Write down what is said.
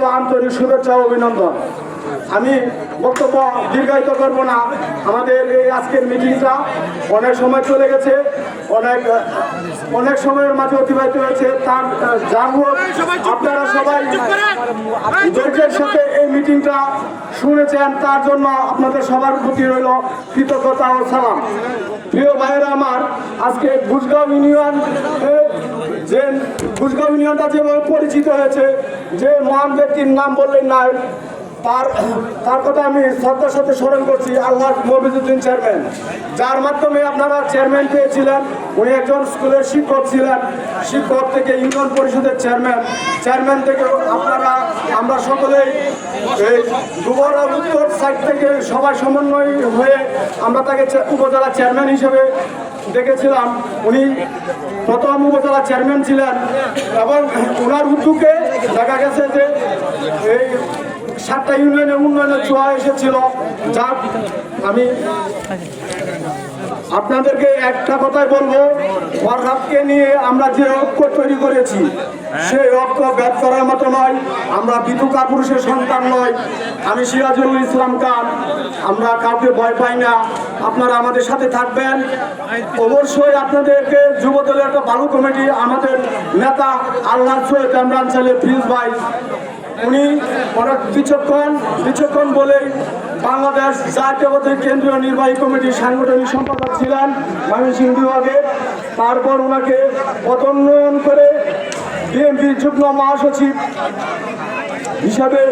রইল আন্তরিক শুভেচ্ছা ও অভিনন্দন। আমি বক্তব্য দীর্ঘায়িত করব না। আমাদের এই আজকের মিটিংটা অনেক সময় চলে গেছে, অনেক সময়ের মাঝে অতিবাহিত হয়েছে। তার যার হোক, আপনারা সবাই ধৈর্যের সাথে এই মিটিংটা শুনেছেন, তার জন্য আপনাদের সবার প্রতি রইল কৃতজ্ঞতা ও সালাম। প্রিয় ভাইয়েরা আমার, আজকে গুজগাঁও ইউনিয়ন ইউনিয়নটা যেভাবে পরিচিত হয়েছে, যে মহান ব্যক্তির নাম বললেন না, তার কথা আমি শ্রদ্ধার সাথে স্মরণ করছি, আল্লাহ মফিজউদ্দিন চেয়ারম্যান, যার মাধ্যমে আপনারা চেয়ারম্যান পেয়েছিলেন। উনি একজন স্কুলের শিক্ষক ছিলেন, শিক্ষক থেকে ইউনিয়ন পরিষদের চেয়ারম্যান থেকে আমরা সকলেই এই দুবরা উত্তর সাইড থেকে সবাই সমন্বয় হয়ে আমরা তাকে উপজেলা চেয়ারম্যান হিসেবে দেখেছিলাম। উনি প্রথম উপজেলা চেয়ারম্যান ছিলেন এবং ওনার উদ্যোগে দেখা গেছে যে এই 7টা ইউনিয়নের উন্নয়নের ছোঁয়া এসেছিল। যাক, আমি আপনাদেরকে একটা কথাই বলবো, ওয়ার্কারকে নিয়ে আমরা যে ঐক্য তৈরি করেছি, সেই ঐক্য ব্যাধ করার মতো নয়। আমরা বিধু কাপুরুষের সন্তান নয়। আমি সিরাজুল ইসলাম খান, আমরা কাউকে ভয় পাই না। আপনারা আমাদের সাথে থাকবেন। অবশ্যই আপনাদেরকে যুবদলের একটা ভালো কমিটি, আমাদের নেতা আল্লাহ সৈয়দ ইমরান ছেলে প্রিন্স ভাই, উনি অনেক বিচক্ষণ বলেই বাংলাদেশ জাতীয়তাবাদী কেন্দ্রীয় নির্বাহী কমিটির সাংগঠনিক সম্পাদক ছিলেন ময়মনসিংহ বিভাগে। তারপর ওনাকে পদোন্নয়ন করে বিএনপির যুগ্ম মহাসচিব হিসাবে